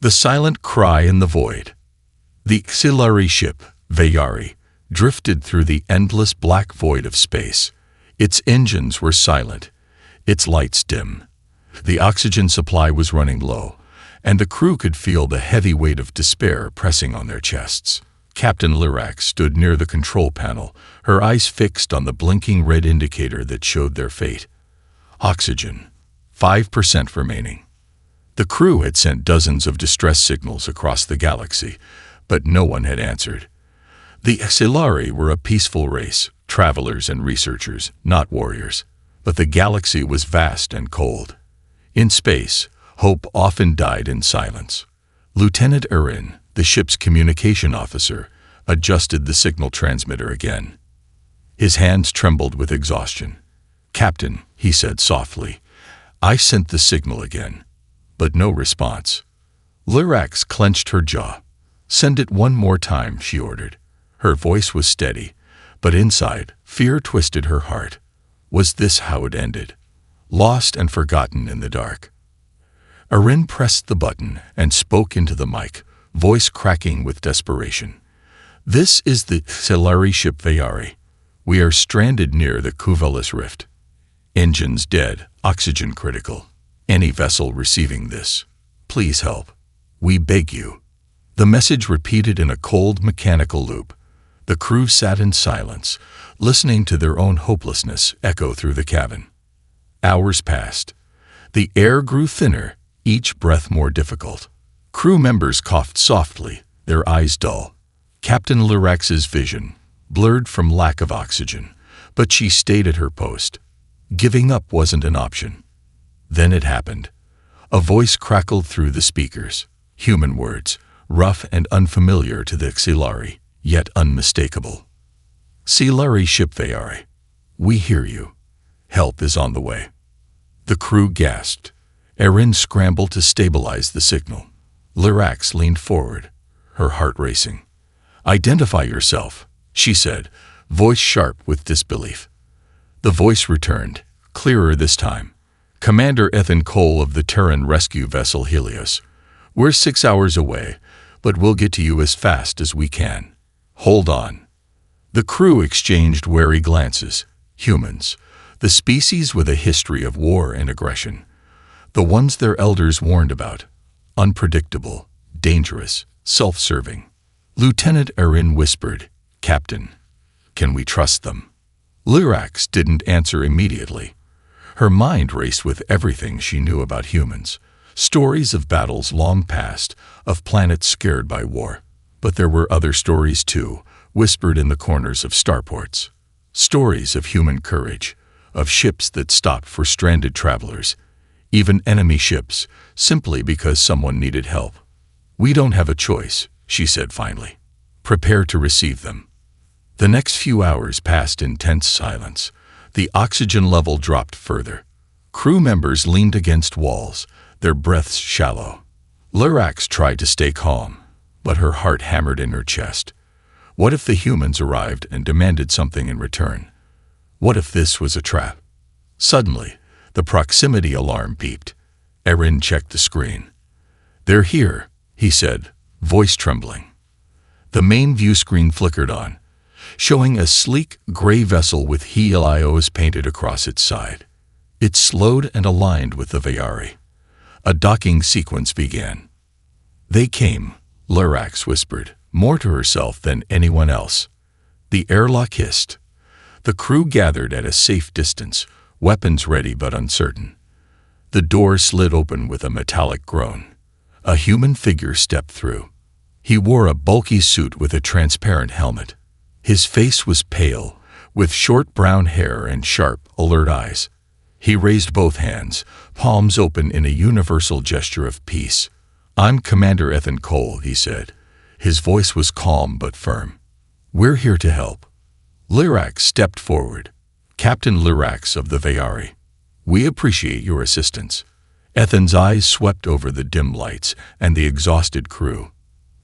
The silent cry in the void. The auxiliary ship, Vayari, drifted through the endless black void of space. Its engines were silent, its lights dim. The oxygen supply was running low, and the crew could feel the heavy weight of despair pressing on their chests. Captain Lyrax stood near the control panel, her eyes fixed on the blinking red indicator that showed their fate. Oxygen, 5% remaining. The crew had sent dozens of distress signals across the galaxy, but no one had answered. The Exilari were a peaceful race, travelers and researchers, not warriors. But the galaxy was vast and cold. In space, hope often died in silence. Lieutenant Erin, the ship's communication officer, adjusted the signal transmitter again. His hands trembled with exhaustion. "Captain," he said softly, "I sent the signal again." But no response. Lyrax clenched her jaw. "Send it one more time," she ordered. Her voice was steady, but inside, fear twisted her heart. Was this how it ended? Lost and forgotten in the dark. Erin pressed the button and spoke into the mic, voice cracking with desperation. "This is the auxiliary ship Vayari. We are stranded near the Cuvelis Rift. Engines dead, oxygen critical. Any vessel receiving this, please help. We beg you." The message repeated in a cold mechanical loop. The crew sat in silence, listening to their own hopelessness echo through the cabin. Hours passed. The air grew thinner, each breath more difficult. Crew members coughed softly, their eyes dull. Captain Lyrax's vision, blurred from lack of oxygen, but she stayed at her post. Giving up wasn't an option. Then it happened. A voice crackled through the speakers. Human words, rough and unfamiliar to the Exilari, yet unmistakable. "Exilari ship Vayari, we hear you. Help is on the way." The crew gasped. Erin scrambled to stabilize the signal. Lyrax leaned forward, her heart racing. "Identify yourself," she said, voice sharp with disbelief. The voice returned, clearer this time. "Commander Ethan Cole of the Terran rescue vessel Helios. We're 6 hours away, but we'll get to you as fast as we can. Hold on." The crew exchanged wary glances. Humans, the species with a history of war and aggression. The ones their elders warned about. Unpredictable, dangerous, self-serving. Lieutenant Erin whispered, "Captain, can we trust them?" Lyrax didn't answer immediately. Her mind raced with everything she knew about humans. Stories of battles long past, of planets scared by war. But there were other stories too, whispered in the corners of starports. Stories of human courage, of ships that stopped for stranded travelers, even enemy ships, simply because someone needed help. "We don't have a choice," she said finally. "Prepare to receive them." The next few hours passed in tense silence. The oxygen level dropped further. Crew members leaned against walls, their breaths shallow. Lyrax tried to stay calm, but her heart hammered in her chest. What if the humans arrived and demanded something in return? What if this was a trap? Suddenly, the proximity alarm beeped. Erin checked the screen. "They're here," he said, voice trembling. The main view screen flickered on, showing a sleek, gray vessel with Helios painted across its side. It slowed and aligned with the Vayari. A docking sequence began. "They came," Lyrax whispered, more to herself than anyone else. The airlock hissed. The crew gathered at a safe distance, weapons ready but uncertain. The door slid open with a metallic groan. A human figure stepped through. He wore a bulky suit with a transparent helmet. His face was pale, with short brown hair and sharp, alert eyes. He raised both hands, palms open in a universal gesture of peace. "I'm Commander Ethan Cole," he said. His voice was calm but firm. "We're here to help." Lyrax stepped forward. "Captain Lyrax of the Vayari, we appreciate your assistance." Ethan's eyes swept over the dim lights and the exhausted crew.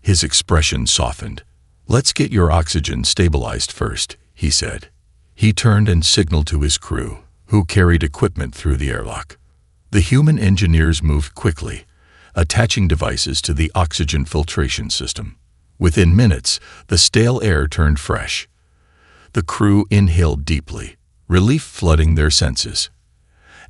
His expression softened. "Let's get your oxygen stabilized first," he said. He turned and signaled to his crew, who carried equipment through the airlock. The human engineers moved quickly, attaching devices to the oxygen filtration system. Within minutes, the stale air turned fresh. The crew inhaled deeply, relief flooding their senses.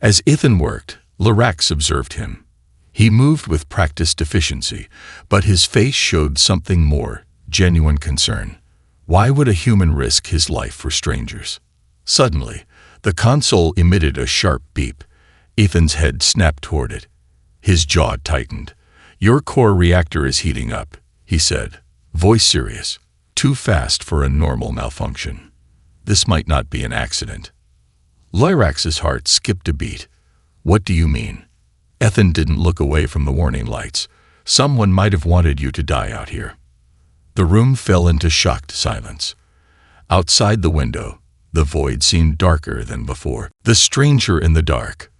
As Ethan worked, Lirax observed him. He moved with practiced efficiency, but his face showed something more, genuine concern. Why would a human risk his life for strangers? Suddenly, the console emitted a sharp beep. Ethan's head snapped toward it. His jaw tightened. "Your core reactor is heating up," he said, voice serious. "Too fast for a normal malfunction. This might not be an accident." Lyrax's heart skipped a beat. "What do you mean?" Ethan didn't look away from the warning lights. "Someone might have wanted you to die out here." The room fell into shocked silence. Outside the window, the void seemed darker than before. The stranger in the dark.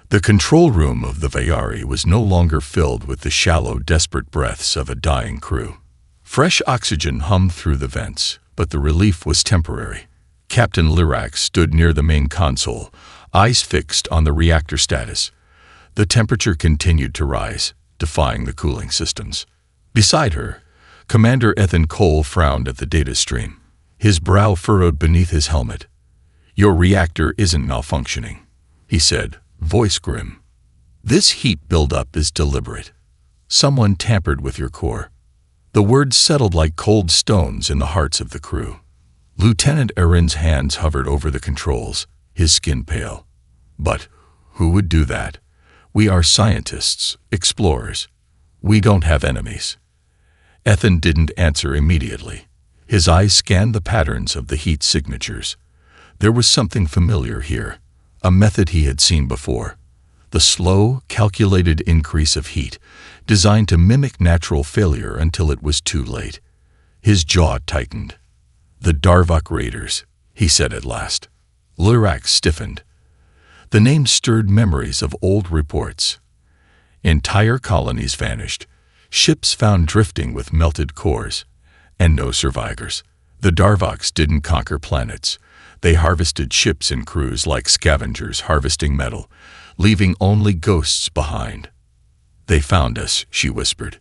The control room of the Vayari was no longer filled with the shallow, desperate breaths of a dying crew. Fresh oxygen hummed through the vents, but the relief was temporary. Captain Lirax stood near the main console, eyes fixed on the reactor status. The temperature continued to rise, defying the cooling systems. Beside her, Commander Ethan Cole frowned at the data stream, his brow furrowed beneath his helmet. "Your reactor isn't malfunctioning," he said, voice grim. "This heat buildup is deliberate. Someone tampered with your core." The words settled like cold stones in the hearts of the crew. Lieutenant Aaron's hands hovered over the controls, his skin pale. "But who would do that? We are scientists, explorers. We don't have enemies." Ethan didn't answer immediately. His eyes scanned the patterns of the heat signatures. There was something familiar here, a method he had seen before. The slow, calculated increase of heat, designed to mimic natural failure until it was too late. His jaw tightened. "The Darvok Raiders," he said at last. Lirax stiffened. The name stirred memories of old reports. Entire colonies vanished, ships found drifting with melted cores, and no survivors. The Darvoks didn't conquer planets. They harvested ships and crews like scavengers harvesting metal, leaving only ghosts behind. "They found us," she whispered.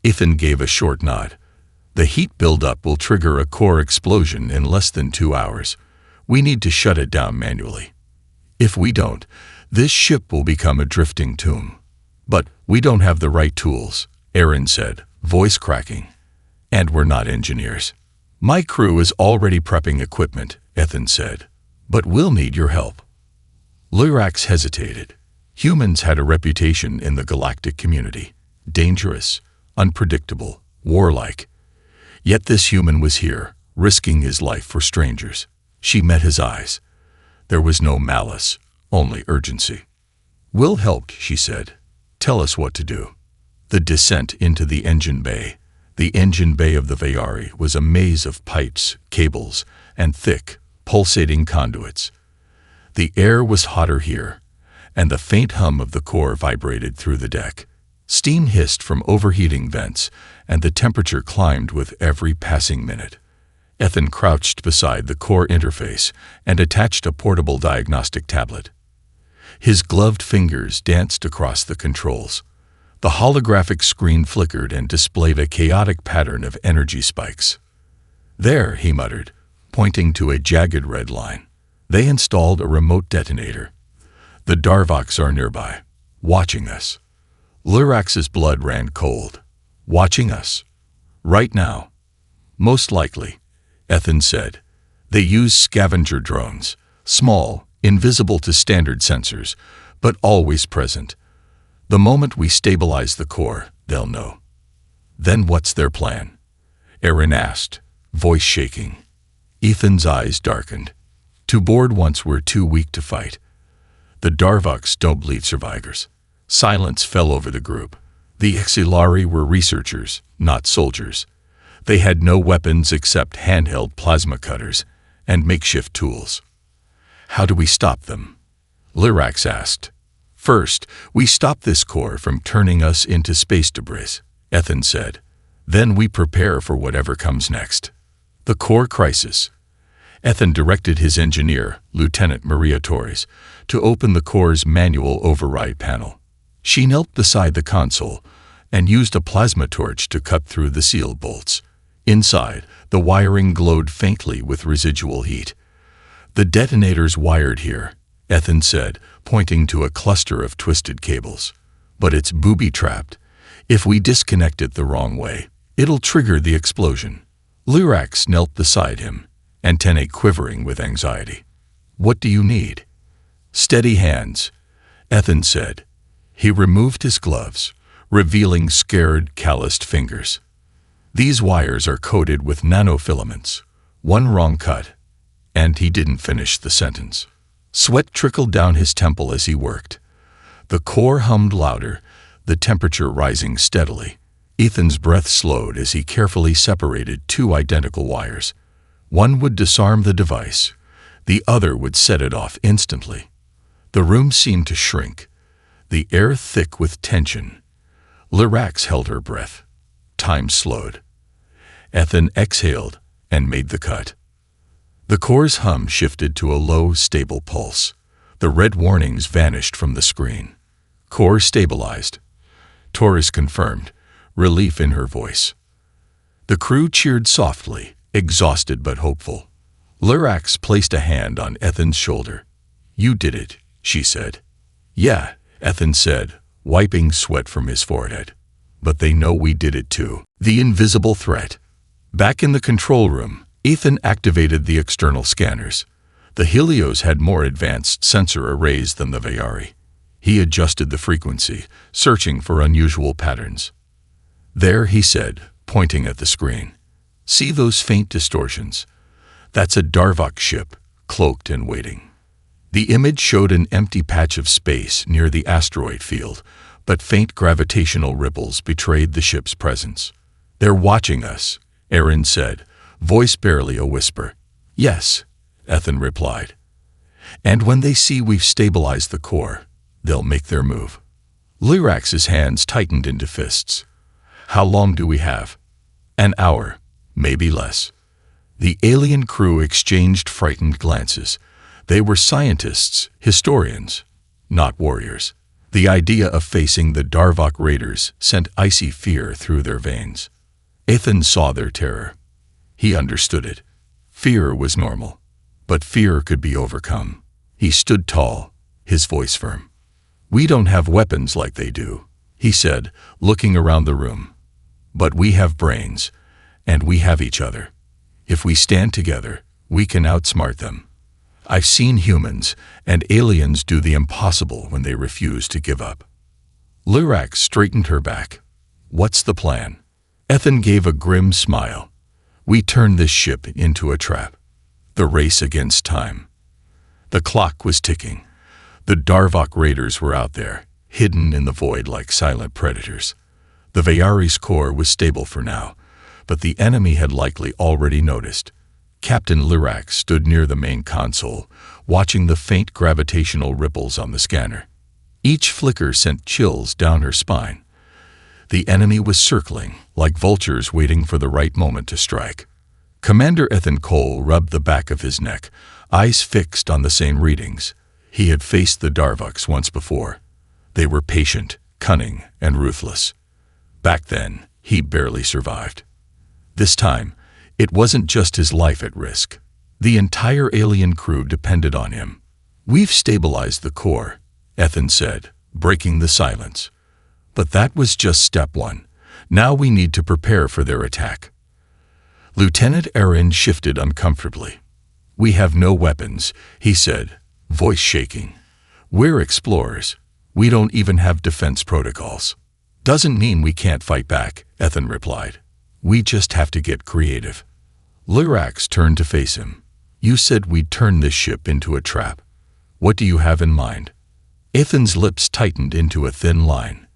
Ethan gave a short nod. "The heat buildup will trigger a core explosion in less than 2 hours. We need to shut it down manually. If we don't, this ship will become a drifting tomb." "But we don't have the right tools," Aaron said, voice cracking. "And we're not engineers." "My crew is already prepping equipment," Ethan said. "But we'll need your help." Lirax hesitated. Humans had a reputation in the galactic community. Dangerous, unpredictable, warlike. Yet this human was here, risking his life for strangers. She met his eyes. There was no malice, only urgency. "We'll help," she said. "Tell us what to do." The descent into the engine bay. The engine bay of the Vayari was a maze of pipes, cables, and thick, pulsating conduits. The air was hotter here, and the faint hum of the core vibrated through the deck. Steam hissed from overheating vents, and the temperature climbed with every passing minute. Ethan crouched beside the core interface and attached a portable diagnostic tablet. His gloved fingers danced across the controls. The holographic screen flickered and displayed a chaotic pattern of energy spikes. "There," he muttered, pointing to a jagged red line. "They installed a remote detonator. The Darvoks are nearby, watching us." Lirax's blood ran cold. "Watching us? Right now?" "Most likely," Ethan said. "They use scavenger drones, small, invisible to standard sensors, but always present. The moment we stabilize the core, they'll know." "Then what's their plan?" Aaron asked, voice shaking. Ethan's eyes darkened. "To board once we're too weak to fight. The Darvoks don't leave survivors." Silence fell over the group. The Exilari were researchers, not soldiers. They had no weapons except handheld plasma cutters and makeshift tools. "How do we stop them?" Lirax asked. "First, we stop this core from turning us into space debris," Ethan said. "Then we prepare for whatever comes next." "The core crisis." Ethan directed his engineer, Lieutenant Maria Torres, to open the core's manual override panel. She knelt beside the console and used a plasma torch to cut through the seal bolts. Inside, the wiring glowed faintly with residual heat. "The detonator's wired here," Ethan said, pointing to a cluster of twisted cables. "But it's booby-trapped. If we disconnect it the wrong way, it'll trigger the explosion." Lyrax knelt beside him, antennae quivering with anxiety. "What do you need?" "Steady hands," Ethan said. He removed his gloves, revealing scared, calloused fingers. "These wires are coated with nanofilaments. One wrong cut," and he didn't finish the sentence. Sweat trickled down his temple as he worked. The core hummed louder, the temperature rising steadily. Ethan's breath slowed as he carefully separated two identical wires. One would disarm the device, the other would set it off instantly. The room seemed to shrink, the air thick with tension. Lyrax held her breath. Time slowed. Ethan exhaled and made the cut. The core's hum shifted to a low, stable pulse. The red warnings vanished from the screen. "Core stabilized," Taurus confirmed, relief in her voice. The crew cheered softly, exhausted but hopeful. Lyrax placed a hand on Ethan's shoulder. "You did it," she said. "Yeah," Ethan said, wiping sweat from his forehead. "But they know we did it too." The invisible threat. Back in the control room, Ethan activated the external scanners. The Helios had more advanced sensor arrays than the Vayari. He adjusted the frequency, searching for unusual patterns. "There," he said, pointing at the screen. "See those faint distortions? That's a Darvok ship, cloaked and waiting." The image showed an empty patch of space near the asteroid field, but faint gravitational ripples betrayed the ship's presence. "They're watching us," Aaron said, voice barely a whisper. "Yes," Ethan replied. "And when they see we've stabilized the core, they'll make their move." Lyrax's hands tightened into fists. "How long do we have?" "An hour, maybe less." The alien crew exchanged frightened glances. They were scientists, historians, not warriors. The idea of facing the Darvok raiders sent icy fear through their veins. Ethan saw their terror. He understood it. Fear was normal, but fear could be overcome. He stood tall, his voice firm. "We don't have weapons like they do," he said, looking around the room. "But we have brains, and we have each other. If we stand together, we can outsmart them. I've seen humans and aliens do the impossible when they refuse to give up." Lyrax straightened her back. "What's the plan?" Ethan gave a grim smile. "We turn this ship into a trap. The race against time." The clock was ticking. The Darvok raiders were out there, hidden in the void like silent predators. The Vayari's core was stable for now, but the enemy had likely already noticed. Captain Lyrax stood near the main console, watching the faint gravitational ripples on the scanner. Each flicker sent chills down her spine. The enemy was circling, like vultures waiting for the right moment to strike. Commander Ethan Cole rubbed the back of his neck, eyes fixed on the same readings. He had faced the Darvoks once before. They were patient, cunning, and ruthless. Back then, he barely survived. This time, it wasn't just his life at risk. The entire alien crew depended on him. "We've stabilized the core," Ethan said, breaking the silence. "But that was just step one. Now we need to prepare for their attack." Lieutenant Aaron shifted uncomfortably. "We have no weapons," he said, voice shaking. "We're explorers. We don't even have defense protocols." "Doesn't mean we can't fight back," Ethan replied. "We just have to get creative." Lyrax turned to face him. "You said we'd turn this ship into a trap. What do you have in mind?" Ethan's lips tightened into a thin line.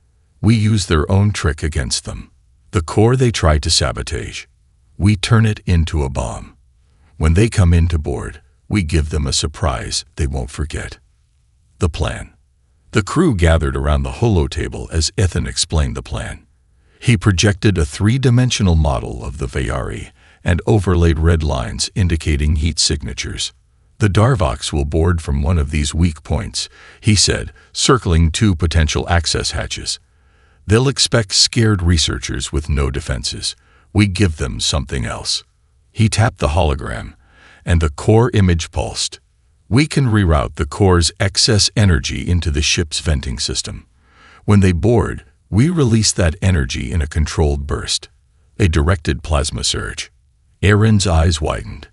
"We use their own trick against them. The core they try to sabotage. We turn it into a bomb. When they come into board, we give them a surprise they won't forget." The plan. The crew gathered around the holotable as Ethan explained the plan. He projected a three-dimensional model of the Vayari and overlaid red lines indicating heat signatures. The Darvoks will board from one of these weak points, he said, circling 2 potential access hatches. They'll expect scared researchers with no defenses. We give them something else. He tapped the hologram, and the core image pulsed. We can reroute the core's excess energy into the ship's venting system. When they board, we release that energy in a controlled burst, a directed plasma surge. Aaron's eyes widened.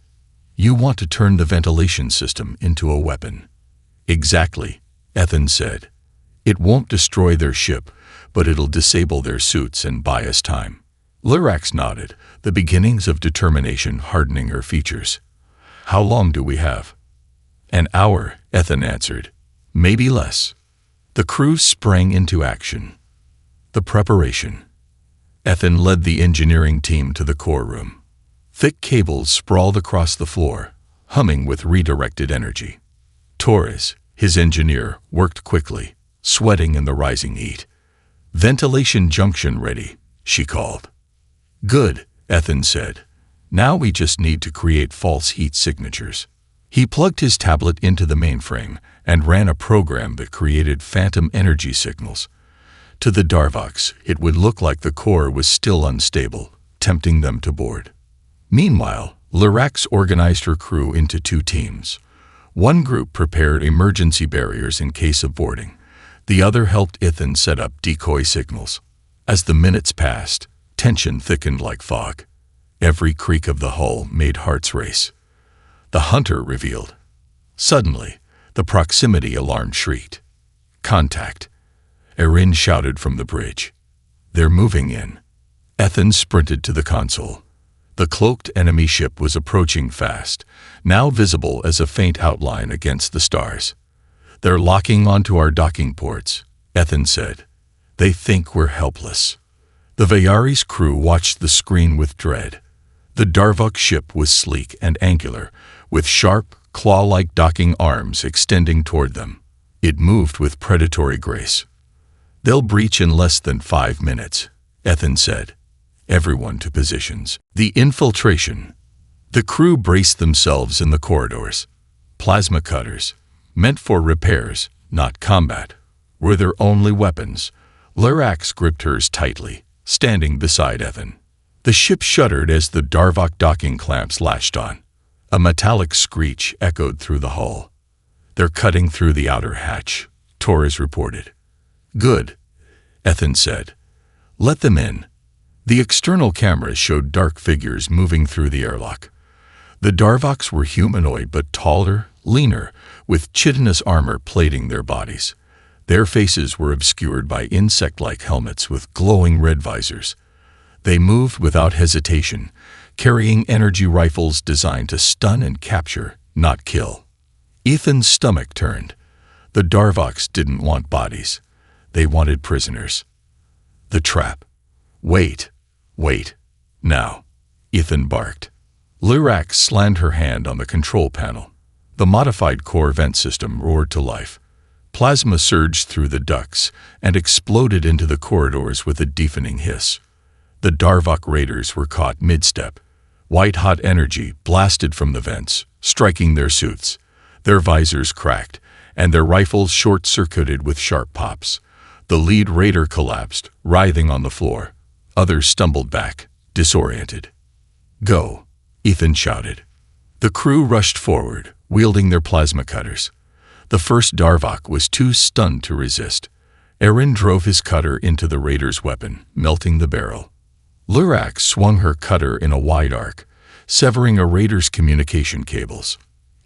You want to turn the ventilation system into a weapon. Exactly, Ethan said. It won't destroy their ship, but it'll disable their suits and buy us time. Lurax nodded, the beginnings of determination hardening her features. How long do we have? An hour, Ethan answered. Maybe less. The crew sprang into action. The preparation. Ethan led the engineering team to the core room. Thick cables sprawled across the floor, humming with redirected energy. Torres, his engineer, worked quickly, sweating in the rising heat. Ventilation junction ready, she called. Good, Ethan said. Now we just need to create false heat signatures. He plugged his tablet into the mainframe and ran a program that created phantom energy signals. To the Darvoks, it would look like the core was still unstable, tempting them to board. Meanwhile, Lurax organized her crew into 2 teams. One group prepared emergency barriers in case of boarding. The other helped Ethan set up decoy signals. As the minutes passed, tension thickened like fog. Every creak of the hull made hearts race. The hunter revealed. Suddenly, the proximity alarm shrieked. Contact. Erin shouted from the bridge. They're moving in. Ethan sprinted to the console. The cloaked enemy ship was approaching fast, now visible as a faint outline against the stars. They're locking onto our docking ports, Ethan said. They think we're helpless. The Vayari's crew watched the screen with dread. The Darvok ship was sleek and angular, with sharp, claw-like docking arms extending toward them. It moved with predatory grace. They'll breach in less than 5 minutes, Ethan said. Everyone to positions. The infiltration. The crew braced themselves in the corridors. Plasma cutters, meant for repairs, not combat, were their only weapons. Lurax gripped hers tightly, standing beside Ethan. The ship shuddered as the Darvok docking clamps lashed on. A metallic screech echoed through the hull. They're cutting through the outer hatch, Torres reported. Good, Ethan said. Let them in. The external cameras showed dark figures moving through the airlock. The Darvoks were humanoid but taller, leaner, with chitinous armor plating their bodies. Their faces were obscured by insect-like helmets with glowing red visors. They moved without hesitation, carrying energy rifles designed to stun and capture, not kill. Ethan's stomach turned. The Darvoks didn't want bodies. They wanted prisoners. The trap. Wait. Now, Ethan barked. Lurax slammed her hand on the control panel. The modified core vent system roared to life. Plasma surged through the ducts and exploded into the corridors with a deafening hiss. The Darvok raiders were caught mid-step. White-hot energy blasted from the vents, striking their suits. Their visors cracked, and their rifles short-circuited with sharp pops. The lead raider collapsed, writhing on the floor. Others stumbled back, disoriented. Go, Ethan shouted. The crew rushed forward, wielding their plasma cutters. The first Darvok was too stunned to resist. Erin drove his cutter into the raider's weapon, melting the barrel. Lurax swung her cutter in a wide arc, severing a raider's communication cables.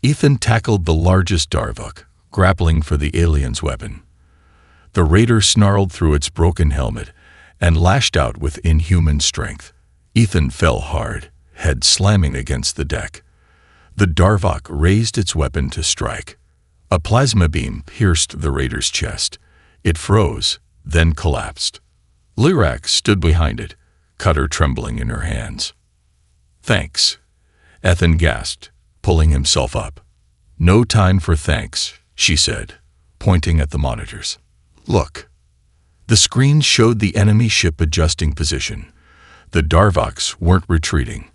Ethan tackled the largest Darvok, grappling for the alien's weapon. The raider snarled through its broken helmet and lashed out with inhuman strength. Ethan fell hard, head slamming against the deck. The Darvok raised its weapon to strike. A plasma beam pierced the raider's chest. It froze, then collapsed. Lurax stood behind it, cutter trembling in her hands. Thanks, Ethan gasped, pulling himself up. No time for thanks, she said, pointing at the monitors. Look. The screen showed the enemy ship adjusting position. The Darvoks weren't retreating.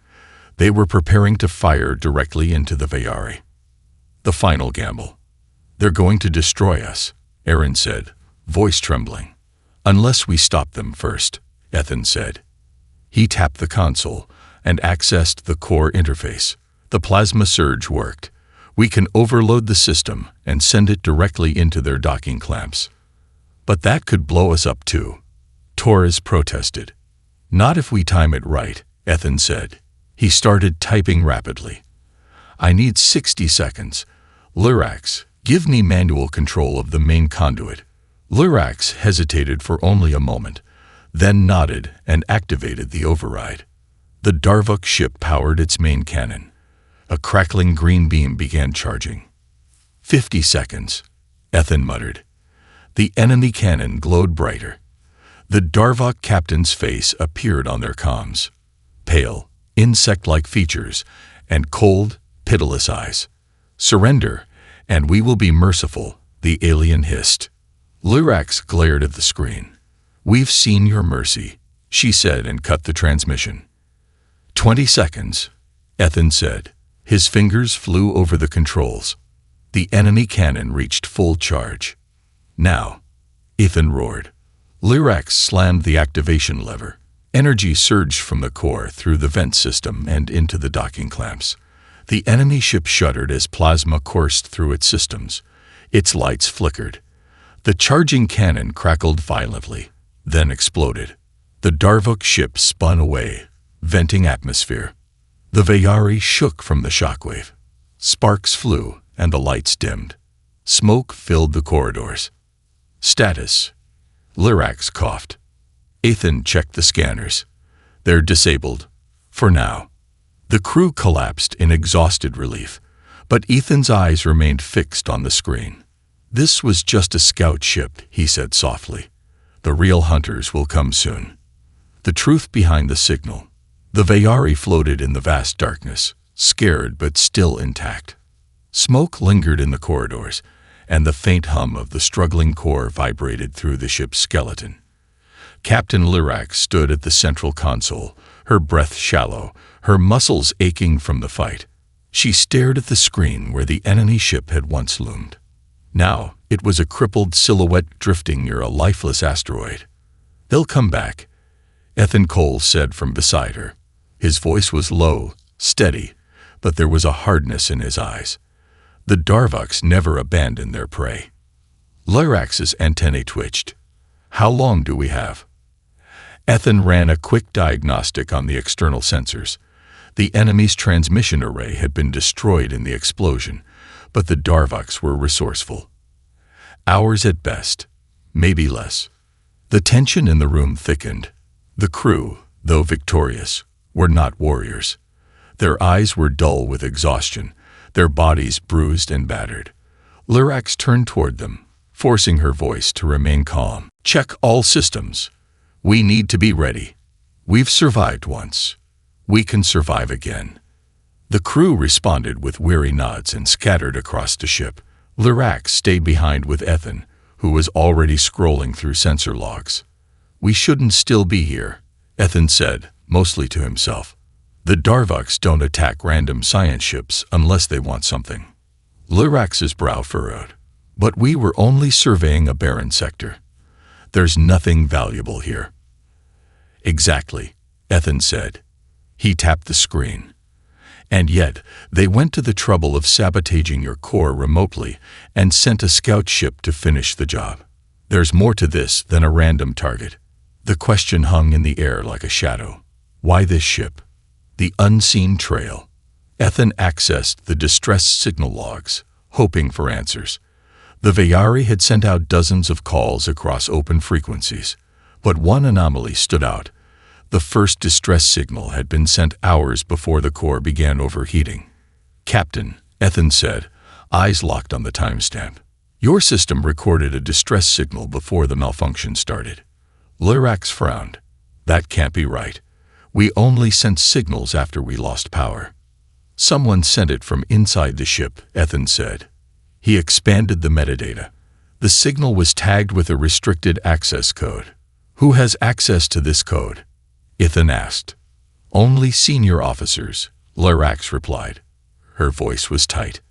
They were preparing to fire directly into the Vayari. The final gamble. They're going to destroy us, Aaron said, voice trembling. Unless we stop them first, Ethan said. He tapped the console and accessed the core interface. The plasma surge worked. We can overload the system and send it directly into their docking clamps. But that could blow us up too, Torres protested. Not if we time it right, Ethan said. He started typing rapidly. I need 60 seconds. Lurax, give me manual control of the main conduit. Lurax hesitated for only a moment, then nodded and activated the override. The Darvok ship powered its main cannon. A crackling green beam began charging. 50 seconds, Ethan muttered. The enemy cannon glowed brighter. The Darvok captain's face appeared on their comms. Pale, insect-like features, and cold, pitiless eyes. Surrender, and we will be merciful, the alien hissed. Lurax glared at the screen. We've seen your mercy, she said and cut the transmission. 20 seconds, Ethan said. His fingers flew over the controls. The enemy cannon reached full charge. Now, Ethan roared. Lurax slammed the activation lever. Energy surged from the core through the vent system and into the docking clamps. The enemy ship shuddered as plasma coursed through its systems. Its lights flickered. The charging cannon crackled violently, then exploded. The Darvok ship spun away, venting atmosphere. The Vayari shook from the shockwave. Sparks flew, and the lights dimmed. Smoke filled the corridors. Status. Lurax coughed. Ethan checked the scanners. They're disabled. For now. The crew collapsed in exhausted relief, but Ethan's eyes remained fixed on the screen. This was just a scout ship, he said softly. The real hunters will come soon. The truth behind the signal. The Vayari floated in the vast darkness, scared but still intact. Smoke lingered in the corridors, and the faint hum of the struggling core vibrated through the ship's skeleton. Captain Lurax stood at the central console, her breath shallow, her muscles aching from the fight. She stared at the screen where the enemy ship had once loomed. Now, it was a crippled silhouette drifting near a lifeless asteroid. They'll come back, Ethan Cole said from beside her. His voice was low, steady, but there was a hardness in his eyes. The Darvoks never abandoned their prey. Lurax's antennae twitched. How long do we have? Ethan ran a quick diagnostic on the external sensors. The enemy's transmission array had been destroyed in the explosion, but the Darvoks were resourceful. Hours at best, maybe less. The tension in the room thickened. The crew, though victorious, were not warriors. Their eyes were dull with exhaustion, their bodies bruised and battered. Lurax turned toward them, forcing her voice to remain calm. Check all systems. We need to be ready. We've survived once. We can survive again. The crew responded with weary nods and scattered across the ship. Lurax stayed behind with Ethan, who was already scrolling through sensor logs. We shouldn't still be here, Ethan said, mostly to himself. The Darvoks don't attack random science ships unless they want something. Lurax's brow furrowed. But we were only surveying a barren sector. There's nothing valuable here. Exactly, Ethan said. He tapped the screen. And yet, they went to the trouble of sabotaging your core remotely and sent a scout ship to finish the job. There's more to this than a random target. The question hung in the air like a shadow. Why this ship? The unseen trail. Ethan accessed the distress signal logs, hoping for answers. The Vayari had sent out dozens of calls across open frequencies, but one anomaly stood out. The first distress signal had been sent hours before the core began overheating. Captain, Ethan said, eyes locked on the timestamp. Your system recorded a distress signal before the malfunction started. Lurax frowned. That can't be right. We only sent signals after we lost power. Someone sent it from inside the ship, Ethan said. He expanded the metadata. The signal was tagged with a restricted access code. Who has access to this code? Ethan asked. Only senior officers, Lurax replied. Her voice was tight.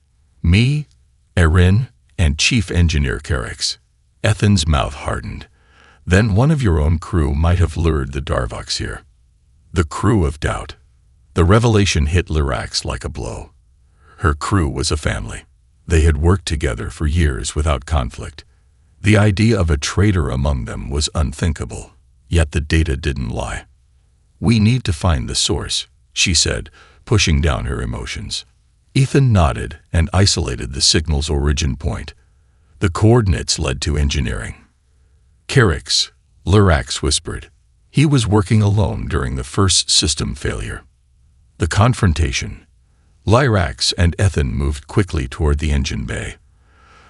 Me, Erin, and Chief Engineer Carrix. Ethan's mouth hardened. Then one of your own crew might have lured the Darvoks here. The crew of doubt. The revelation hit Lyrax like a blow. Her crew was a family. They had worked together for years without conflict. The idea of a traitor among them was unthinkable, yet the data didn't lie. We need to find the source, she said, pushing down her emotions. Ethan nodded and isolated the signal's origin point. The coordinates led to engineering. Carrix, Lyrax whispered. He was working alone during the first system failure. The confrontation. Lyrax and Ethan moved quickly toward the engine bay.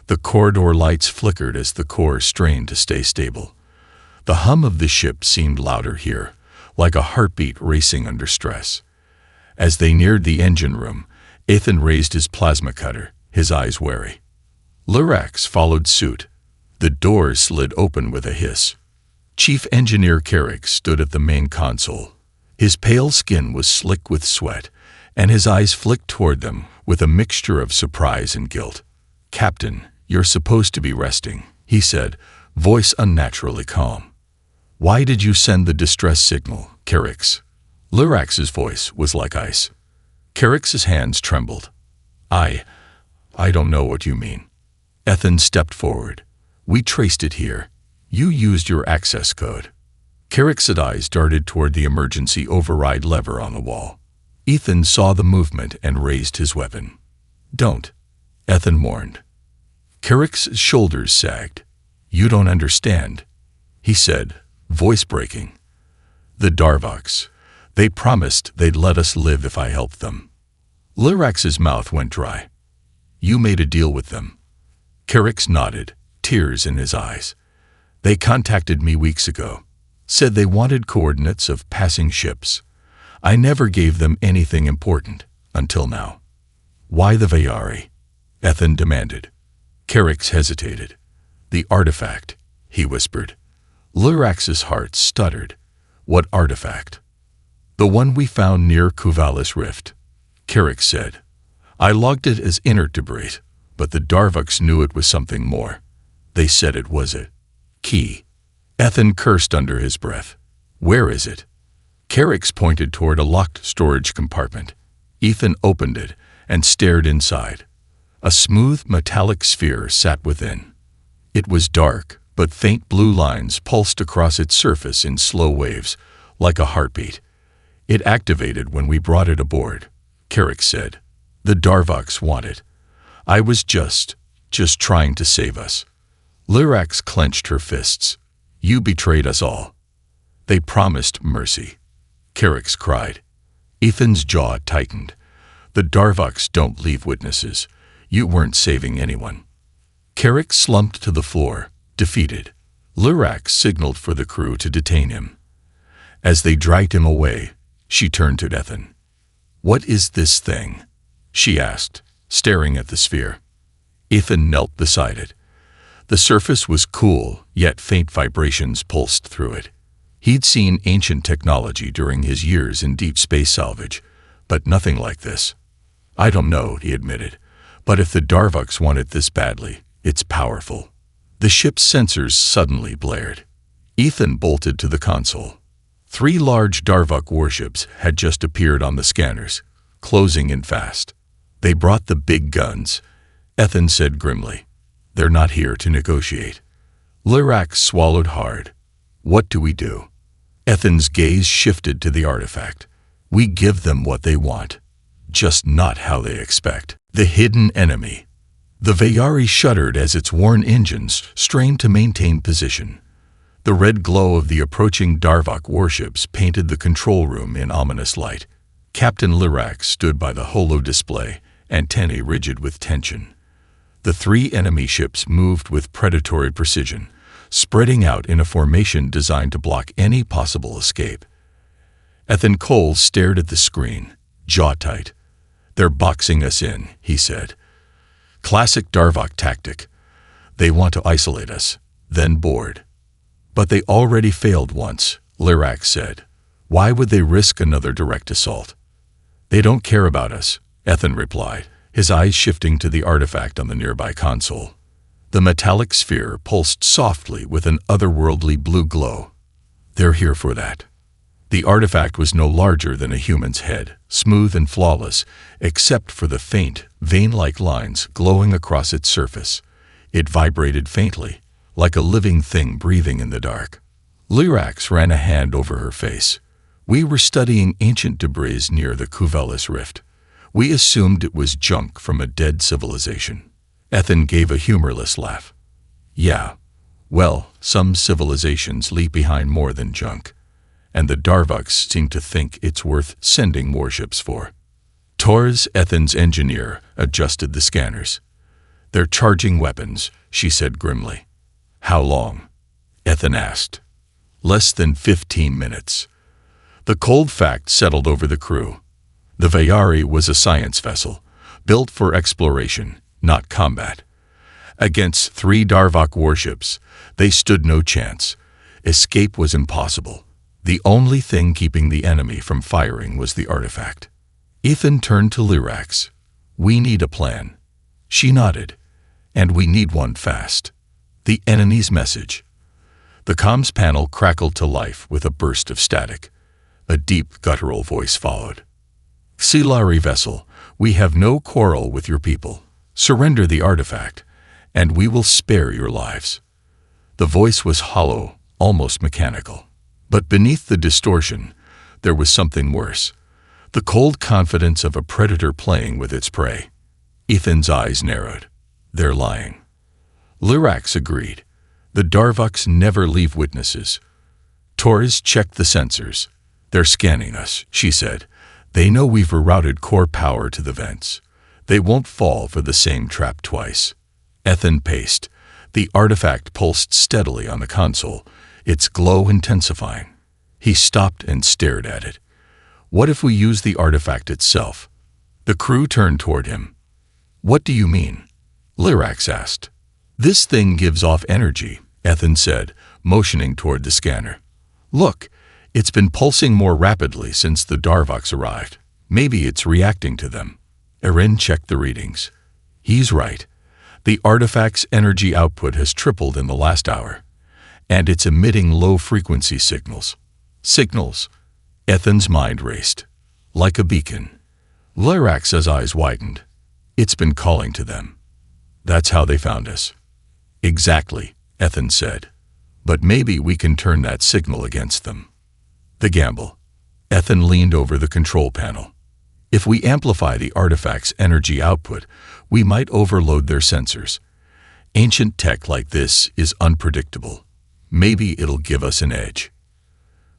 The corridor lights flickered as the core strained to stay stable. The hum of the ship seemed louder here, like a heartbeat racing under stress. As they neared the engine room, Ethan raised his plasma cutter, his eyes wary. Lyrax followed suit. The doors slid open with a hiss. Chief Engineer Carrix stood at the main console. His pale skin was slick with sweat, and his eyes flicked toward them with a mixture of surprise and guilt. "Captain, you're supposed to be resting," he said, voice unnaturally calm. "Why did you send the distress signal, Carrix?" Lyrax's voice was like ice. Carrix's hands trembled. I don't know what you mean." Ethan stepped forward. "We traced it here. You used your access code." Carrix's eyes darted toward the emergency override lever on the wall. Ethan saw the movement and raised his weapon. "Don't," Ethan warned. Carrix's shoulders sagged. "You don't understand," he said, voice breaking. "The Darvoks. They promised they'd let us live if I helped them." Lyrax's mouth went dry. "You made a deal with them." Carrix nodded, tears in his eyes. "They contacted me weeks ago. Said they wanted coordinates of passing ships. I never gave them anything important, until now." "Why the Vayari?" Ethan demanded. Carrix hesitated. "The artifact," he whispered. Lyrax's heart stuttered. "What artifact?" "The one we found near Kuvalis Rift," Carrix said. "I logged it as inert debris, but the Darvoks knew it was something more. They said it was a key." Ethan cursed under his breath. "Where is it?" Carrix pointed toward a locked storage compartment. Ethan opened it and stared inside. A smooth metallic sphere sat within. It was dark, but faint blue lines pulsed across its surface in slow waves, like a heartbeat. "It activated when we brought it aboard," Carrix said. "The Darvoks want it. I was just trying to save us." Lyrax clenched her fists. "You betrayed us all." "They promised mercy," Carrix cried. Ethan's jaw tightened. "The Darvoks don't leave witnesses. You weren't saving anyone." Carrix slumped to the floor, defeated. Lyrax signaled for the crew to detain him. As they dragged him away, she turned to Ethan. "What is this thing?" she asked, staring at the sphere. Ethan knelt beside it. The surface was cool, yet faint vibrations pulsed through it. He'd seen ancient technology during his years in deep space salvage, but nothing like this. "I don't know," he admitted, "but if the Darvoks want it this badly, it's powerful." The ship's sensors suddenly blared. Ethan bolted to the console. 3 large Darvok warships had just appeared on the scanners, closing in fast. "They brought the big guns," Ethan said grimly. "They're not here to negotiate." Lyrax swallowed hard. "What do we do?" Ethan's gaze shifted to the artifact. "We give them what they want, just not how they expect." The hidden enemy. The Vayari shuddered as its worn engines strained to maintain position. The red glow of the approaching Darvok warships painted the control room in ominous light. Captain Lyrax stood by the holo display, antennae rigid with tension. The 3 enemy ships moved with predatory precision, spreading out in a formation designed to block any possible escape. Ethan Cole stared at the screen, jaw tight. "They're boxing us in," he said. "Classic Darvok tactic. They want to isolate us, then board." "But they already failed once," Lyrax said. "Why would they risk another direct assault?" "They don't care about us," Ethan replied. his eyes shifting to the artifact on the nearby console. The metallic sphere pulsed softly with an otherworldly blue glow. They're here for that. The artifact was no larger than a human's head, smooth and flawless, except for the faint, vein-like lines glowing across its surface. It vibrated faintly, like a living thing breathing in the dark. Lyrax ran a hand over her face. We were studying ancient debris near the Cuvelis Rift. We assumed it was junk from a dead civilization. Ethan gave a humorless laugh. Yeah, well, some civilizations leave behind more than junk, and the Darvuks seem to think it's worth sending warships for. Torres, Ethan's engineer, adjusted the scanners. They're charging weapons, she said grimly. How long? Ethan asked. Less than 15 minutes. The cold fact settled over the crew. The Vayari was a science vessel, built for exploration, not combat. Against 3 Darvok warships, they stood no chance. Escape was impossible. The only thing keeping the enemy from firing was the artifact. Ethan turned to Lyrax. We need a plan. She nodded. And we need one fast. The enemy's message. The comms panel crackled to life with a burst of static. A deep, guttural voice followed. Xilari vessel, we have no quarrel with your people. Surrender the artifact, and we will spare your lives. The voice was hollow, almost mechanical. But beneath the distortion, there was something worse. The cold confidence of a predator playing with its prey. Ethan's eyes narrowed. They're lying. Lyrax agreed. The Darvuks never leave witnesses. Torres checked the sensors. They're scanning us, she said. They know we've rerouted core power to the vents. They won't fall for the same trap twice. Ethan paced. The artifact pulsed steadily on the console, its glow intensifying. He stopped and stared at it. What if we use the artifact itself? The crew turned toward him. What do you mean? Lyrax asked. This thing gives off energy, Ethan said, motioning toward the scanner. Look, it's been pulsing more rapidly since the Darvuks arrived. Maybe it's reacting to them. Erin checked the readings. He's right. The artifact's energy output has tripled in the last hour, and it's emitting low-frequency signals. Signals? Ethan's mind raced. Like a beacon. Lyrax's eyes widened. It's been calling to them. That's how they found us. Exactly, Ethan said. But maybe we can turn that signal against them. The gamble. Ethan leaned over the control panel. If we amplify the artifact's energy output, we might overload their sensors. Ancient tech like this is unpredictable. Maybe it'll give us an edge.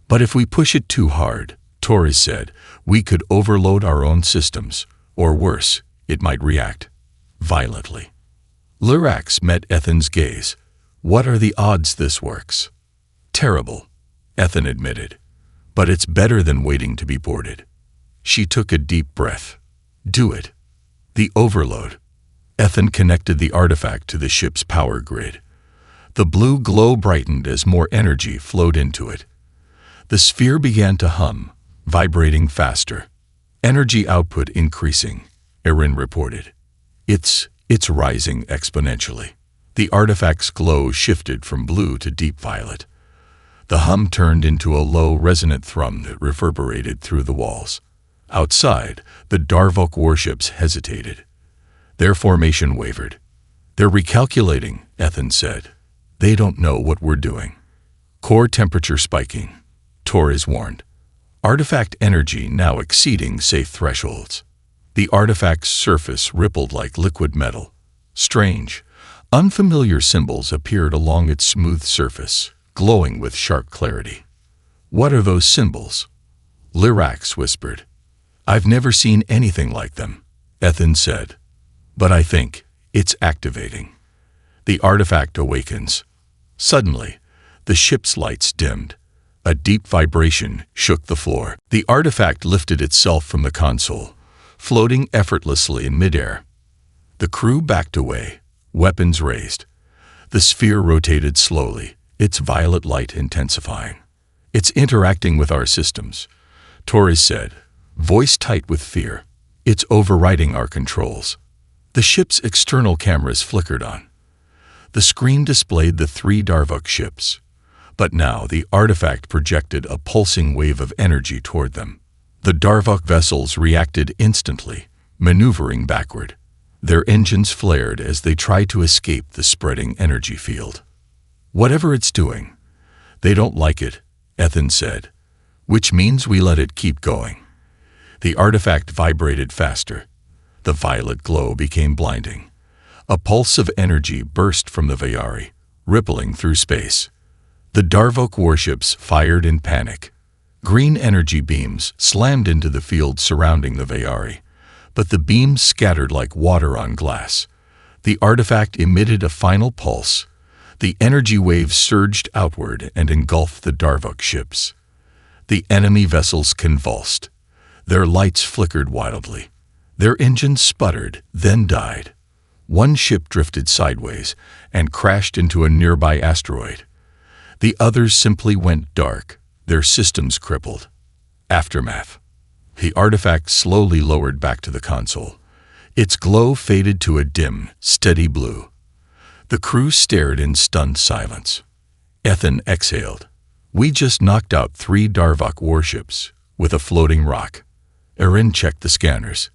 But if we push it too hard, Torres said, we could overload our own systems, or worse, it might react violently. Lyrax met Ethan's gaze. What are the odds this works? Terrible, Ethan admitted. But it's better than waiting to be boarded. She took a deep breath. Do it. The overload. Ethan connected the artifact to the ship's power grid. The blue glow brightened as more energy flowed into it. The sphere began to hum, vibrating faster. Energy output increasing, Erin reported. It's rising exponentially. The artifact's glow shifted from blue to deep violet. The hum turned into a low, resonant thrum that reverberated through the walls. Outside, the Darvok warships hesitated. Their formation wavered. They're recalculating, Ethan said. They don't know what we're doing. Core temperature spiking, Torres warned. Artifact energy now exceeding safe thresholds. The artifact's surface rippled like liquid metal. Strange, unfamiliar symbols appeared along its smooth surface, glowing with sharp clarity. What are those symbols? Lyrax whispered. I've never seen anything like them, Ethan said. But I think it's activating. The artifact awakens. Suddenly, the ship's lights dimmed. A deep vibration shook the floor. The artifact lifted itself from the console, floating effortlessly in midair. The crew backed away, weapons raised. The sphere rotated slowly, its violet light intensifying. It's interacting with our systems, Torres said, voice tight with fear. It's overriding our controls. The ship's external cameras flickered on. The screen displayed the 3 Darvok ships, but now the artifact projected a pulsing wave of energy toward them. The Darvok vessels reacted instantly, maneuvering backward. Their engines flared as they tried to escape the spreading energy field. "Whatever it's doing, they don't like it," Ethan said, "which means we let it keep going." The artifact vibrated faster. The violet glow became blinding. A pulse of energy burst from the Vayari, rippling through space. The Darvok warships fired in panic. Green energy beams slammed into the field surrounding the Vayari, but the beams scattered like water on glass. The artifact emitted a final pulse. The energy waves surged outward and engulfed the Darvok ships. The enemy vessels convulsed. Their lights flickered wildly. Their engines sputtered, then died. One ship drifted sideways and crashed into a nearby asteroid. The others simply went dark, their systems crippled. Aftermath. The artifact slowly lowered back to the console. Its glow faded to a dim, steady blue. The crew stared in stunned silence. Ethan exhaled. "We just knocked out 3 Darvok warships with a floating rock." Erin checked the scanners.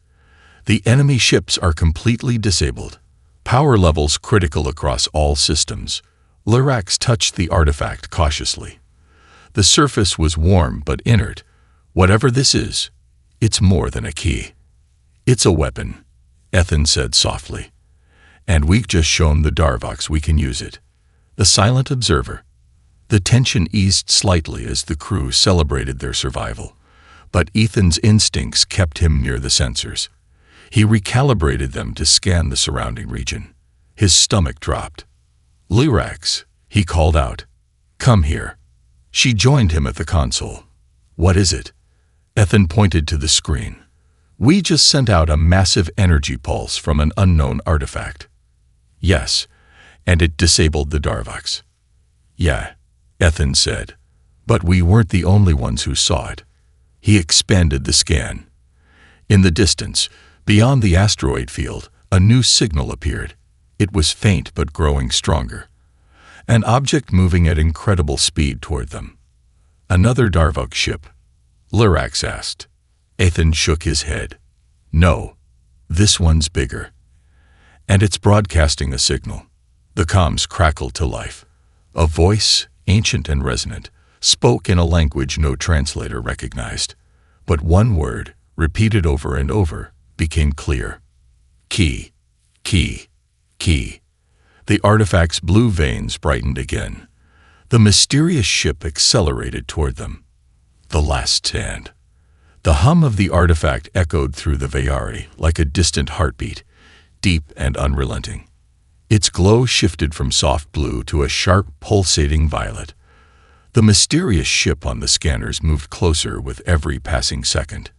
"The enemy ships are completely disabled. Power levels critical across all systems." Lyrax touched the artifact cautiously. The surface was warm but inert. "Whatever this is, it's more than a key. It's a weapon," Ethan said softly. "And we've just shown the Darvoks we can use it." The silent observer. The tension eased slightly as the crew celebrated their survival, but Ethan's instincts kept him near the sensors. He recalibrated them to scan the surrounding region. His stomach dropped. "Lyrax," he called out. "Come here." She joined him at the console. "What is it?" Ethan pointed to the screen. "We just sent out a massive energy pulse from an unknown artifact." "Yes, and it disabled the Darvoks." "Yeah," Ethan said, "but we weren't the only ones who saw it." He expanded the scan. In the distance, beyond the asteroid field, a new signal appeared. It was faint but growing stronger. An object moving at incredible speed toward them. "Another Darvok ship?" Lyrax asked. Ethan shook his head. "No, this one's bigger. And it's broadcasting a signal." The comms crackled to life. A voice, ancient and resonant, spoke in a language no translator recognized. But one word, repeated over and over, became clear. "Key, key, key." The artifact's blue veins brightened again. The mysterious ship accelerated toward them. The last stand. The hum of the artifact echoed through the Vayari like a distant heartbeat, deep and unrelenting. Its glow shifted from soft blue to a sharp, pulsating violet. The mysterious ship on the scanners moved closer with every passing second.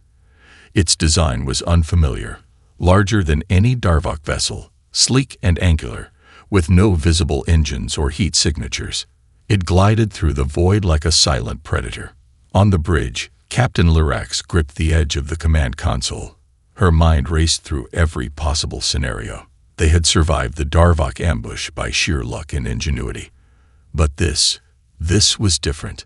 Its design was unfamiliar, larger than any Darvok vessel, sleek and angular, with no visible engines or heat signatures. It glided through the void like a silent predator. On the bridge, Captain Lyrax gripped the edge of the command console. Her mind raced through every possible scenario. They had survived the Darvok ambush by sheer luck and ingenuity. But this was different.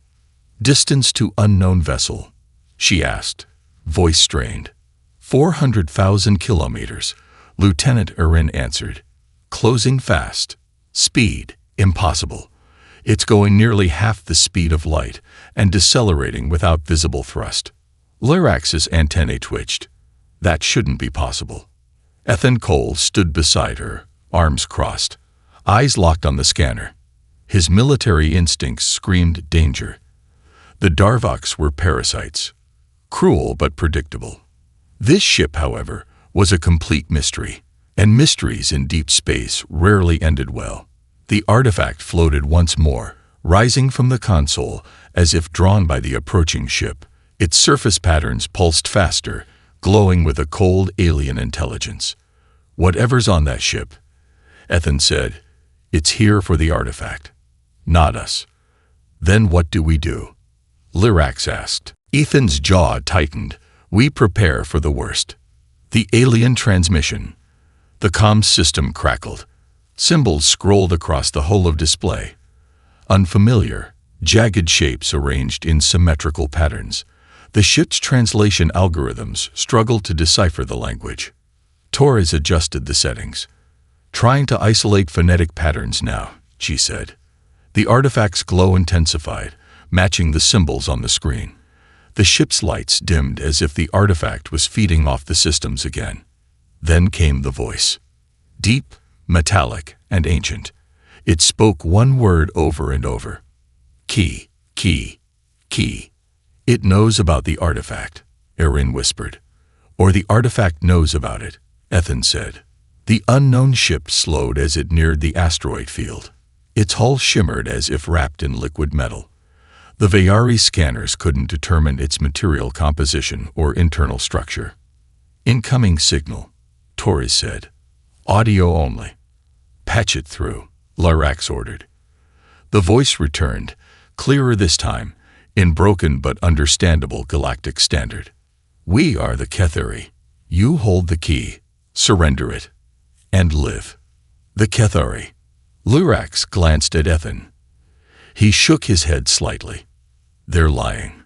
"Distance to unknown vessel?" she asked, voice strained. 400,000 kilometers, Lieutenant Erin answered. "Closing fast. Speed, impossible. It's going nearly half the speed of light and decelerating without visible thrust." Lyrax's antennae twitched. That shouldn't be possible. Ethan Cole stood beside her, arms crossed, eyes locked on the scanner. His military instincts screamed danger. The Darvoks were parasites, cruel but predictable. This ship, however, was a complete mystery, and mysteries in deep space rarely ended well. The artifact floated once more, rising from the console as if drawn by the approaching ship. Its surface patterns pulsed faster, glowing with a cold alien intelligence. "Whatever's on that ship," Ethan said, "it's here for the artifact, not us." "Then what do we do?" Lyrax asked. Ethan's jaw tightened. "We prepare for the worst." The alien transmission. The comms system crackled. Symbols scrolled across the whole of display. Unfamiliar, jagged shapes arranged in symmetrical patterns. The ship's translation algorithms struggled to decipher the language. Torres adjusted the settings. "Trying to isolate phonetic patterns now," she said. The artifact's glow intensified, matching the symbols on the screen. The ship's lights dimmed as if the artifact was feeding off the systems again. Then came the voice. Deep, metallic, and ancient. It spoke one word over and over. "Key, key, key." "It knows about the artifact," Erin whispered. "Or the artifact knows about it," Ethan said. The unknown ship slowed as it neared the asteroid field. Its hull shimmered as if wrapped in liquid metal. The Vayari scanners couldn't determine its material composition or internal structure. "Incoming signal," Torres said. "Audio only." "Patch it through," Larax ordered. The voice returned, clearer this time, in broken but understandable galactic standard. "We are the Kethari. You hold the key. Surrender it. And live." The Kethari. Larax glanced at Ethan. He shook his head slightly. "They're lying.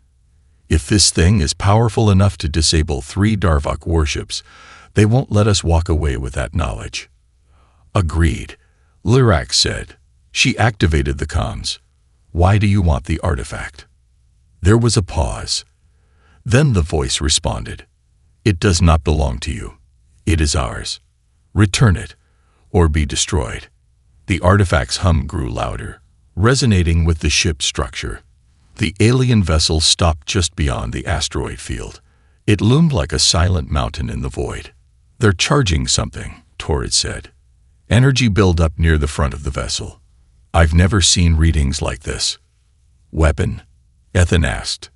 If this thing is powerful enough to disable 3 Darvok warships, they won't let us walk away with that knowledge." "Agreed," Larax said. She activated the comms. "Why do you want the artifact?" There was a pause. Then the voice responded. "It does not belong to you. It is ours. Return it, or be destroyed." The artifact's hum grew louder, resonating with the ship's structure. The alien vessel stopped just beyond the asteroid field. It loomed like a silent mountain in the void. "They're charging something," Torres said. Energy buildup near the front of the vessel. "I've never seen readings like this." "Weapon?" Ethan asked.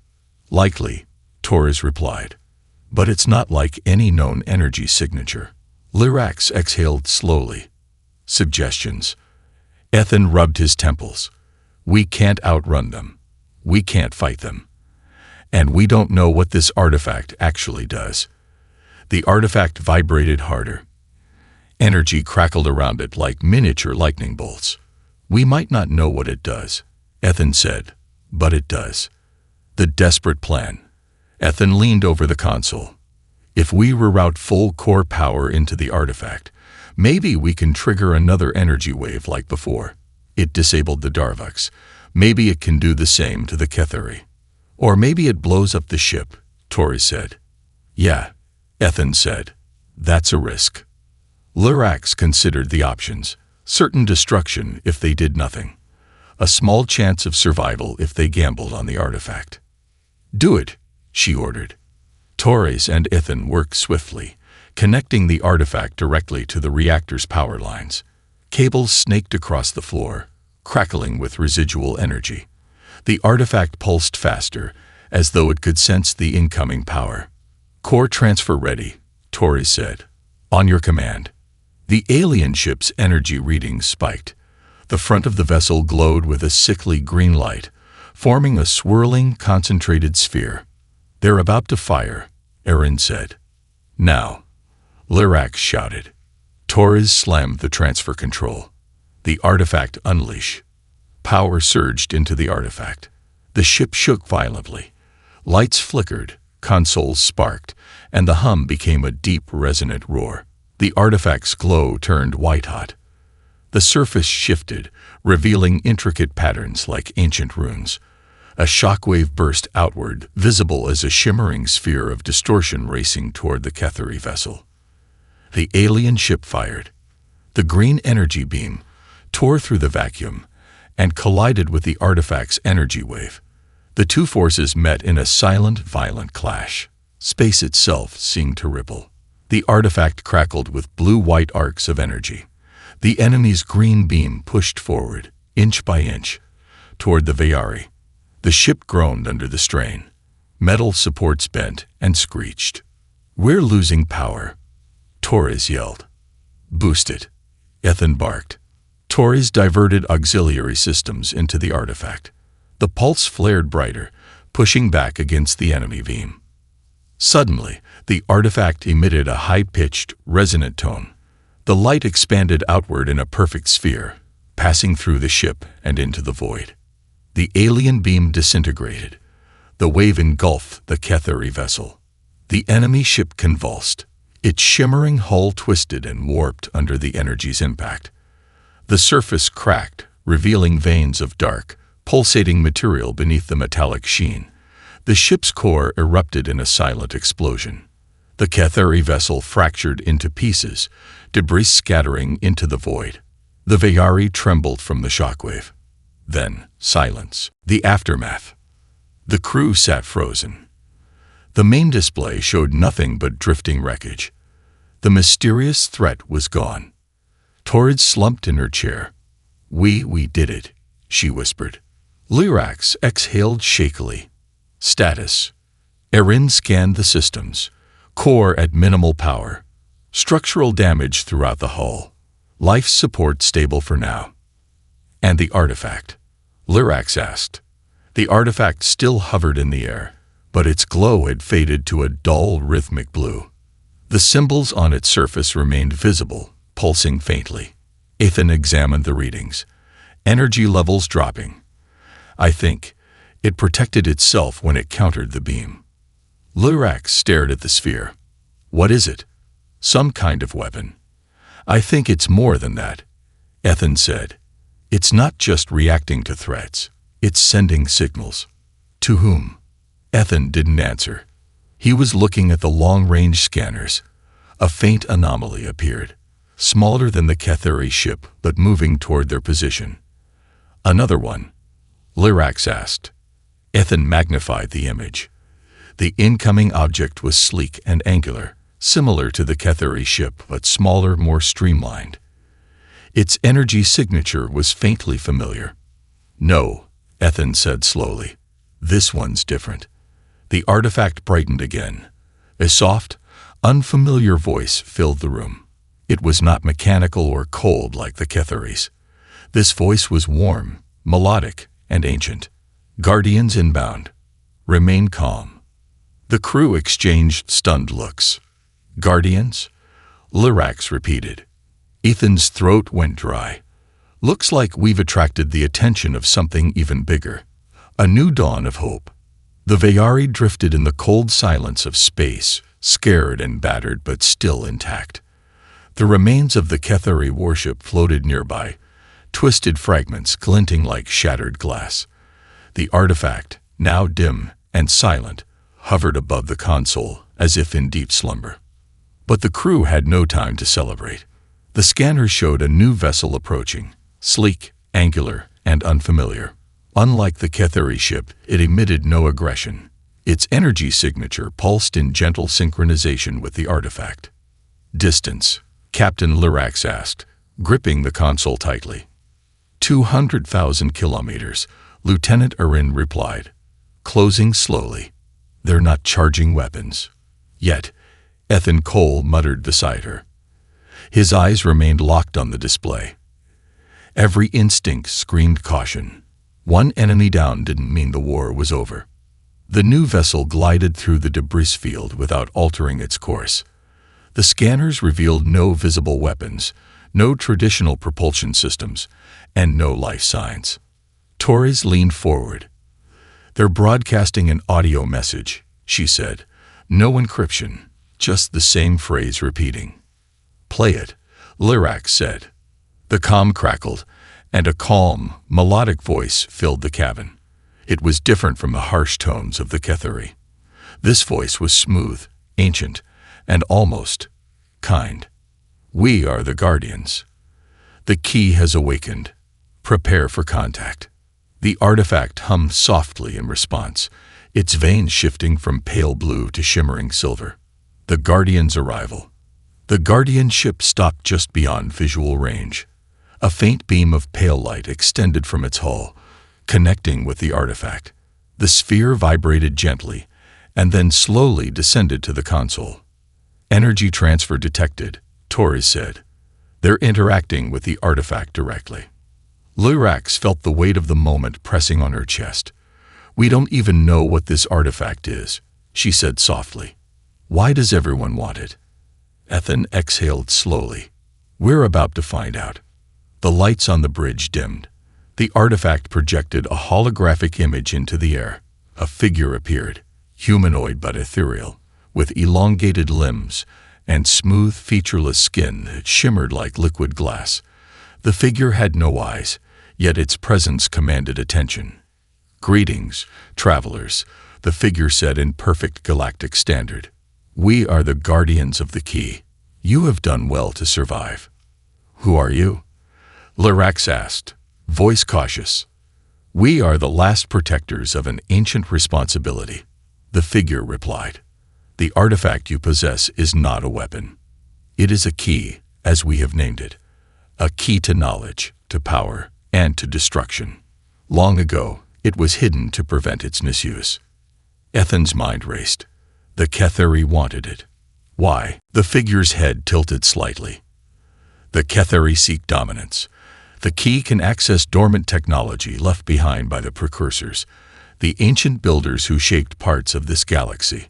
"Likely," Torres replied. "But it's not like any known energy signature." Larax exhaled slowly. "Suggestions." Ethan rubbed his temples. "We can't outrun them. We can't fight them. And we don't know what this artifact actually does." The artifact vibrated harder. Energy crackled around it like miniature lightning bolts. "We might not know what it does," Ethan said, "but it does." The desperate plan. Ethan leaned over the console. "If we reroute full core power into the artifact, maybe we can trigger another energy wave like before. It disabled the Darvoks. Maybe it can do the same to the Kethari. Or maybe it blows up the ship," Torres said. "Yeah," Ethan said. "That's a risk." Larax considered the options. Certain destruction if they did nothing. A small chance of survival if they gambled on the artifact. "Do it," she ordered. Torres and Ethan worked swiftly, connecting the artifact directly to the reactor's power lines. Cables snaked across the floor, crackling with residual energy. The artifact pulsed faster, as though it could sense the incoming power. "Core transfer ready," Torres said. "On your command." The alien ship's energy readings spiked. The front of the vessel glowed with a sickly green light, forming a swirling, concentrated sphere. "They're about to fire," Erin said. "Now," Larax shouted. Torres slammed the transfer control. The artifact unleashed. Power surged into the artifact. The ship shook violently. Lights flickered, consoles sparked, and the hum became a deep, resonant roar. The artifact's glow turned white-hot. The surface shifted, revealing intricate patterns like ancient runes. A shockwave burst outward, visible as a shimmering sphere of distortion racing toward the Kethari vessel. The alien ship fired. The green energy beam tore through the vacuum and collided with the artifact's energy wave. The two forces met in a silent, violent clash. Space itself seemed to ripple. The artifact crackled with blue-white arcs of energy. The enemy's green beam pushed forward, inch by inch, toward the Vayari. The ship groaned under the strain. Metal supports bent and screeched. "We're losing power," Torres yelled. "Boost it," Ethan barked. Torres diverted auxiliary systems into the artifact. The pulse flared brighter, pushing back against the enemy beam. Suddenly, the artifact emitted a high-pitched, resonant tone. The light expanded outward in a perfect sphere, passing through the ship and into the void. The alien beam disintegrated. The wave engulfed the Ketheri vessel. The enemy ship convulsed. Its shimmering hull twisted and warped under the energy's impact. The surface cracked, revealing veins of dark, pulsating material beneath the metallic sheen. The ship's core erupted in a silent explosion. The Ketheri vessel fractured into pieces, debris scattering into the void. The Vayari trembled from the shockwave. Then, silence. The aftermath. The crew sat frozen. The main display showed nothing but drifting wreckage. The mysterious threat was gone. Torrid slumped in her chair. We did it," she whispered. Lyrax exhaled shakily. Status. Erin scanned the systems. Core at minimal power. Structural damage throughout the hull. Life support stable for now. "And the artifact?" Lyrax asked. The artifact still hovered in the air, but its glow had faded to a dull, rhythmic blue. The symbols on its surface remained visible, pulsing faintly. Ethan examined the readings. Energy levels dropping. "I think it protected itself when it countered the beam." Lyrax stared at the sphere. "What is it?" "Some kind of weapon." "I think it's more than that," Ethan said. "It's not just reacting to threats. It's sending signals." "To whom?" Ethan didn't answer. He was looking at the long-range scanners. A faint anomaly appeared, smaller than the Ketheri ship, but moving toward their position. "Another one?" Lyrax asked. Ethan magnified the image. The incoming object was sleek and angular, similar to the Ketheri ship, but smaller, more streamlined. Its energy signature was faintly familiar. "No," Ethan said slowly. "This one's different." The artifact brightened again. A soft, unfamiliar voice filled the room. It was not mechanical or cold like the Ketheri's. This voice was warm, melodic, and ancient. "Guardians inbound. Remain calm." The crew exchanged stunned looks. "Guardians?" Lyrax repeated. Ethan's throat went dry. "Looks like we've attracted the attention of something even bigger." A new dawn of hope. The Vayari drifted in the cold silence of space, scared and battered but still intact. The remains of the Ketheri warship floated nearby, twisted fragments glinting like shattered glass. The artifact, now dim and silent, hovered above the console as if in deep slumber. But the crew had no time to celebrate. The scanner showed a new vessel approaching, sleek, angular, and unfamiliar. Unlike the Ketheri ship, it emitted no aggression. Its energy signature pulsed in gentle synchronization with the artifact. "Distance?" Captain Lyrax asked, gripping the console tightly. 200,000 kilometers, Lieutenant Erin replied, closing slowly. "They're not charging weapons." "Yet," Ethan Cole muttered beside her. His eyes remained locked on the display. Every instinct screamed caution. One enemy down didn't mean the war was over. The new vessel glided through the debris field without altering its course. The scanners revealed no visible weapons, no traditional propulsion systems, and no life signs. Torres leaned forward. "They're broadcasting an audio message," she said. "No encryption, just the same phrase repeating." "Play it," Lyrax said. The comm crackled, and a calm, melodic voice filled the cabin. It was different from the harsh tones of the Ketheri. This voice was smooth, ancient, and almost kind. "We are the Guardians. The key has awakened. Prepare for contact." The artifact hummed softly in response, its veins shifting from pale blue to shimmering silver. The Guardians' arrival. The Guardian ship stopped just beyond visual range. A faint beam of pale light extended from its hull, connecting with the artifact. The sphere vibrated gently, and then slowly descended to the console. "Energy transfer detected," Torres said. "They're interacting with the artifact directly." Lyrax felt the weight of the moment pressing on her chest. "We don't even know what this artifact is," she said softly. "Why does everyone want it?" Ethan exhaled slowly. We're about to find out. The lights on the bridge dimmed. The artifact projected a holographic image into the air. A figure appeared, humanoid but ethereal, with elongated limbs and smooth, featureless skin that shimmered like liquid glass. The figure had no eyes, yet its presence commanded attention. "Greetings, travelers," the figure said in perfect galactic standard. "We are the guardians of the key. You have done well to survive." "Who are you?" Lyrax asked, voice cautious. "We are the last protectors of an ancient responsibility," the figure replied. "The artifact you possess is not a weapon. It is a key, as we have named it. A key to knowledge, to power, and to destruction. Long ago, it was hidden to prevent its misuse." Ethan's mind raced. The Ketheri wanted it. Why? The figure's head tilted slightly. "The Ketheri seek dominance. The key can access dormant technology left behind by the precursors, the ancient builders who shaped parts of this galaxy.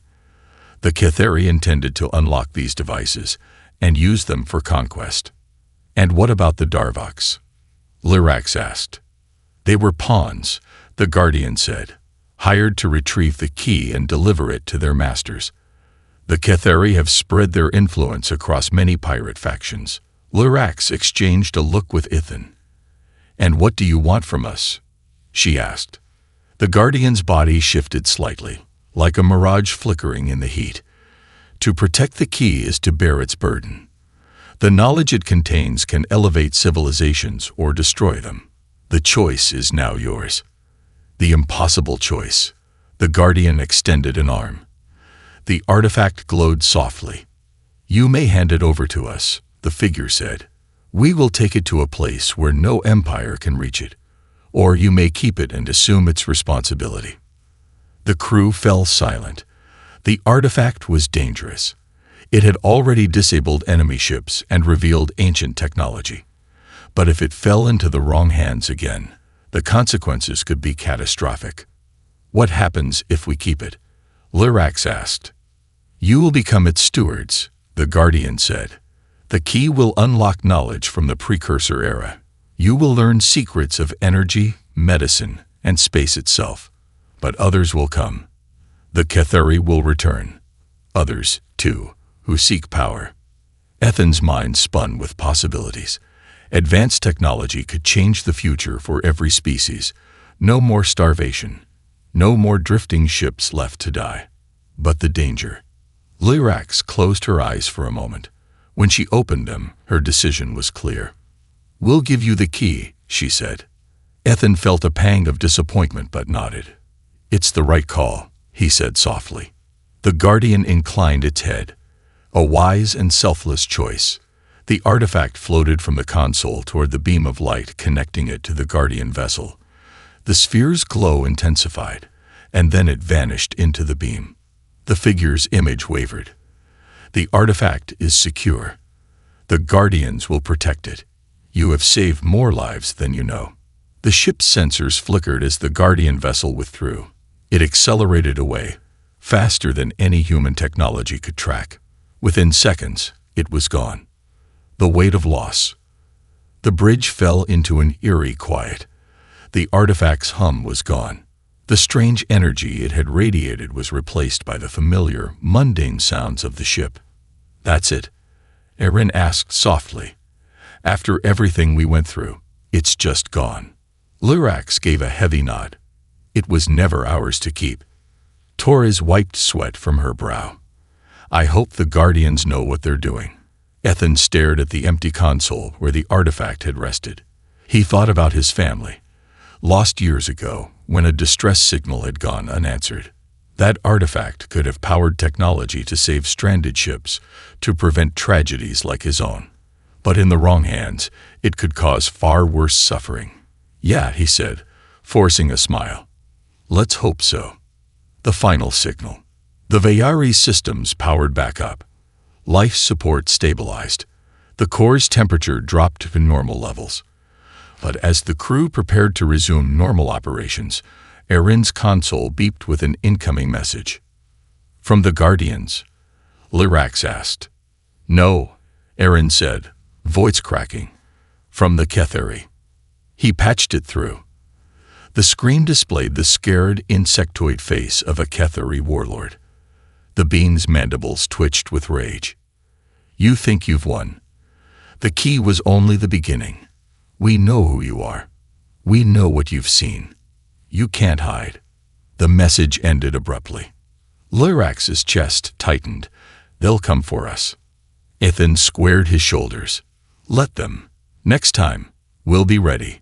The Ketheri intended to unlock these devices and use them for conquest." "And what about the Darvoks?" Lyrax asked. "They were pawns," the Guardian said, "hired to retrieve the key and deliver it to their masters. The Ketheri have spread their influence across many pirate factions." Lyrax exchanged a look with Ethan. "And what do you want from us?" she asked. The Guardian's body shifted slightly, like a mirage flickering in the heat. "To protect the key is to bear its burden. The knowledge it contains can elevate civilizations or destroy them. The choice is now yours." "The impossible choice." The Guardian extended an arm. The artifact glowed softly. "You may hand it over to us," the figure said. "We will take it to a place where no empire can reach it. Or you may keep it and assume its responsibility." The crew fell silent. The artifact was dangerous. It had already disabled enemy ships and revealed ancient technology. But if it fell into the wrong hands again, the consequences could be catastrophic. "What happens if we keep it?" Lyrax asked. "You will become its stewards," the Guardian said. "The key will unlock knowledge from the precursor era. You will learn secrets of energy, medicine, and space itself. But others will come. The Ketheri will return. Others, too, who seek power." Ethan's mind spun with possibilities. Advanced technology could change the future for every species. No more starvation. No more drifting ships left to die. But the danger. Lyrax closed her eyes for a moment. When she opened them, her decision was clear. "We'll give you the key," she said. Ethan felt a pang of disappointment but nodded. "It's the right call," he said softly. The Guardian inclined its head. A wise and selfless choice. The artifact floated from the console toward the beam of light connecting it to the Guardian vessel. The sphere's glow intensified, and then it vanished into the beam. The figure's image wavered. "The artifact is secure. The Guardians will protect it. You have saved more lives than you know." The ship's sensors flickered as the Guardian vessel withdrew. It accelerated away, faster than any human technology could track. Within seconds, it was gone. The weight of loss. The bridge fell into an eerie quiet. The artifact's hum was gone. The strange energy it had radiated was replaced by the familiar, mundane sounds of the ship. "That's it?" Erin asked softly. "After everything we went through, it's just gone." Lyrax gave a heavy nod. "It was never ours to keep." Torres wiped sweat from her brow. "I hope the Guardians know what they're doing." Ethan stared at the empty console where the artifact had rested. He thought about his family, lost years ago when a distress signal had gone unanswered. That artifact could have powered technology to save stranded ships, to prevent tragedies like his own. But in the wrong hands, it could cause far worse suffering. "Yeah," he said, forcing a smile. "Let's hope so." The final signal. The Vayari systems powered back up. Life support stabilized. The core's temperature dropped to normal levels. But as the crew prepared to resume normal operations, Erin's console beeped with an incoming message. "From the Guardians?" Lyrax asked. "No," Erin said, voice cracking. From the Ketheri. He patched it through. The screen displayed the scared, insectoid face of a Ketheri warlord. The being's mandibles twitched with rage. You think you've won. The key was only the beginning. We know who you are. We know what you've seen. You can't hide. The message ended abruptly. Lyrax's chest tightened. They'll come for us. Ethan squared his shoulders. Let them. Next time, we'll be ready.